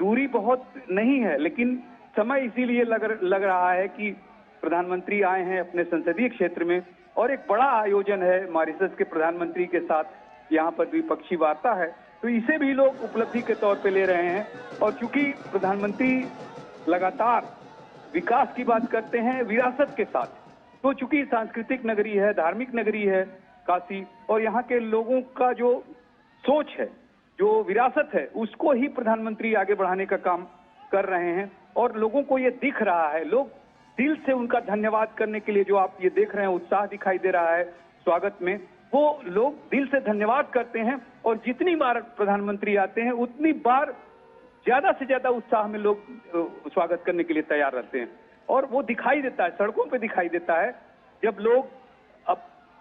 दूरी बहुत नहीं है, लेकिन समय इसीलिए लग रहा है कि प्रधानमंत्री आए हैं अपने संसदीय क्षेत्र में और एक बड़ा आयोजन है मॉरिशस के प्रधानमंत्री के साथ। यहाँ पर द्विपक्षीय वार्ता है, तो इसे भी लोग उपलब्धि के तौर पे ले रहे हैं। और चूंकि प्रधानमंत्री लगातार विकास की बात करते हैं विरासत के साथ, तो चूंकि सांस्कृतिक नगरी है, धार्मिक नगरी है काशी, और यहाँ के लोगों का जो सोच है, जो विरासत है, उसको ही प्रधानमंत्री आगे बढ़ाने का काम कर रहे हैं। और लोगों को ये दिख रहा है, लोग दिल से उनका धन्यवाद करने के लिए जो आप ये देख रहे हैं उत्साह दिखाई दे रहा है स्वागत में, वो लोग दिल से धन्यवाद करते हैं। और जितनी बार प्रधानमंत्री आते हैं उतनी बार ज्यादा से ज्यादा उत्साह में लोग स्वागत करने के लिए तैयार रहते हैं। और वो दिखाई देता है, सड़कों पे दिखाई देता है, जब लोग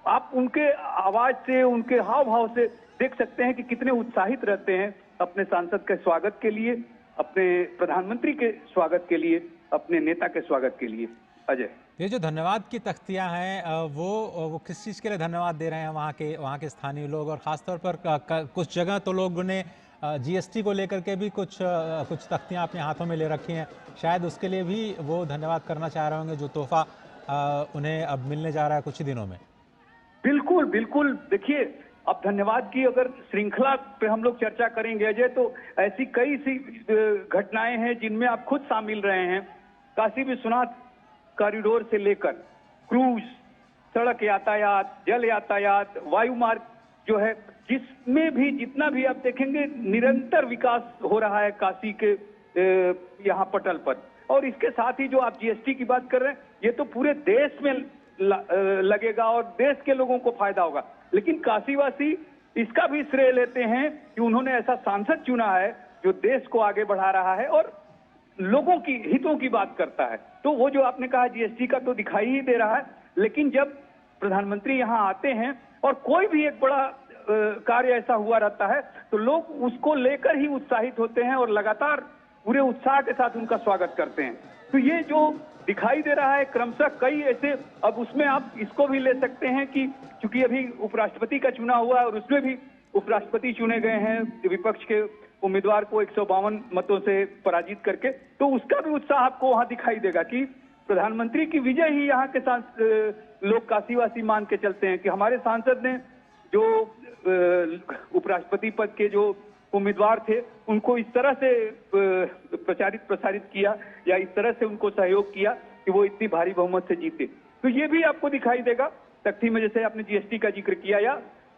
आप उनके आवाज से, उनके हाव भाव से देख सकते हैं कि कितने उत्साहित रहते हैं अपने सांसद के स्वागत के लिए, अपने प्रधानमंत्री के स्वागत के लिए, अपने नेता के स्वागत के लिए। अजय, ये जो धन्यवाद की तख्तियां हैं वो किस चीज़ के लिए धन्यवाद दे रहे हैं वहाँ के स्थानीय लोग? और ख़ासतौर पर कुछ जगह तो लोगों ने जीएसटी को लेकर के भी कुछ तख्तियां अपने हाथों में ले रखी हैं, शायद उसके लिए भी वो धन्यवाद करना चाह रहे होंगे जो तोहफा उन्हें अब मिलने जा रहा है कुछ ही दिनों में। बिल्कुल बिल्कुल। देखिए, अब धन्यवाद की अगर श्रृंखला पे हम लोग चर्चा करेंगे अजय, तो ऐसी कई सी घटनाएं हैं जिनमें आप खुद शामिल रहे हैं। काशी विश्वनाथ कॉरिडोर से लेकर क्रूज, सड़क यातायात, जल यातायात, वायु मार्ग जो है, जिसमें भी जितना भी आप देखेंगे निरंतर विकास हो रहा है काशी के यहाँ पटल पर। और इसके साथ ही जो आप जीएसटी की बात कर रहे हैं, ये तो पूरे देश में लगेगा और देश के लोगों को फायदा होगा। लेकिन काशीवासी इसका भी श्रेय लेते हैं कि उन्होंने ऐसा सांसद चुना है जो देश को आगे बढ़ा रहा है और लोगों की हितों की बात करता है। तो वो जो आपने कहा जीएसटी का तो दिखाई ही दे रहा है, लेकिन जब प्रधानमंत्री यहाँ आते हैं और कोई भी एक बड़ा कार्य ऐसा हुआ रहता है, तो लोग उसको लेकर ही उत्साहित होते हैं और लगातार पूरे उत्साह के साथ उनका स्वागत करते हैं। तो ये जो दिखाई दे रहा है क्रमशः कई ऐसे, अब उसमें आप इसको भी ले सकते हैं कि चूंकि अभी उपराष्ट्रपति का चुनाव हुआ है और उसमें भी उपराष्ट्रपति चुने गए हैं विपक्ष के उम्मीदवार को 152 मतों से पराजित करके, तो उसका भी उत्साह आपको वहां दिखाई देगा कि प्रधानमंत्री की विजय ही यहाँ के लोग काशीवासी मान के चलते हैं कि हमारे सांसद ने जो उपराष्ट्रपति पद के जो उम्मीदवार थे उनको इस तरह से प्रसारित किया या इस तरह से उनको सहयोग किया कि वो इतनी भारी बहुमत से जीते। तो ये भी आपको दिखाई देगा तख्ती में, जैसे आपने जीएसटी का जिक्र किया या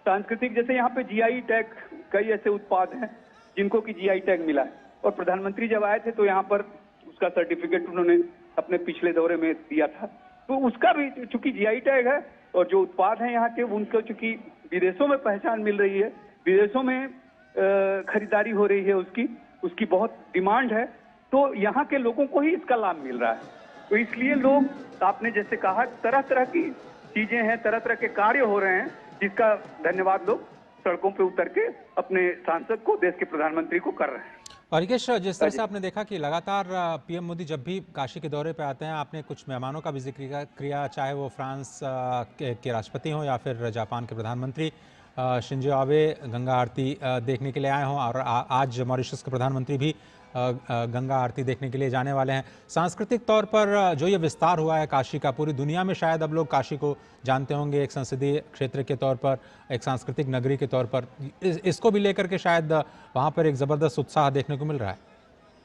सांस्कृतिक, जैसे यहाँ पे जीआई टैग, कई ऐसे उत्पाद हैं जिनको कि जीआई टैग मिला है। और प्रधानमंत्री जब आए थे तो यहाँ पर उसका सर्टिफिकेट उन्होंने अपने पिछले दौरे में दिया था, तो उसका भी चूंकि जीआई टैग है और जो उत्पाद है यहाँ के उनको चूंकि विदेशों में पहचान मिल रही है, विदेशों में खरीदारी हो रही है, उसकी बहुत डिमांड है, तो यहाँ के लोगों को ही इसका लाभ मिल रहा है। तो इसलिए लोग, आपने जैसे कहा, तरह तरह की चीजें हैं, तरह तरह के कार्य हो रहे हैं जिसका धन्यवाद लोग सड़कों पे उतर के अपने सांसद को, देश के प्रधानमंत्री को कर रहे हैं। और रिकेश, जिस तरह से आपने देखा कि लगातार पीएम मोदी जब भी काशी के दौरे पे आते हैं, आपने कुछ मेहमानों का भी जिक्र किया, चाहे वो फ्रांस के राष्ट्रपति हों या फिर जापान के प्रधानमंत्री शिंजो आबे गंगा आरती देखने के लिए आए हों, और आज मॉरिशस के प्रधानमंत्री भी गंगा आरती देखने के लिए जाने वाले हैं। सांस्कृतिक तौर पर जो ये विस्तार हुआ है काशी का, पूरी दुनिया में शायद अब लोग काशी को जानते होंगे एक संसदीय क्षेत्र के तौर पर, एक सांस्कृतिक नगरी के तौर पर, इसको भी लेकर के शायद वहाँ पर एक ज़बरदस्त उत्साह देखने को मिल रहा है।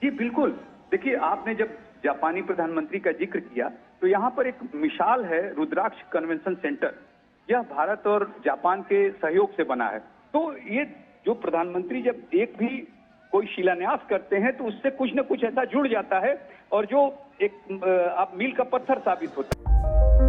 जी बिल्कुल। देखिए, आपने जब जापानी प्रधानमंत्री का जिक्र किया तो यहाँ पर एक मिसाल है रुद्राक्ष कन्वेंशन सेंटर। यह भारत और जापान के सहयोग से बना है। तो ये जो प्रधानमंत्री जब एक भी कोई शिलान्यास करते हैं तो उससे कुछ न कुछ ऐसा जुड़ जाता है और जो एक आप मील का पत्थर साबित होता है।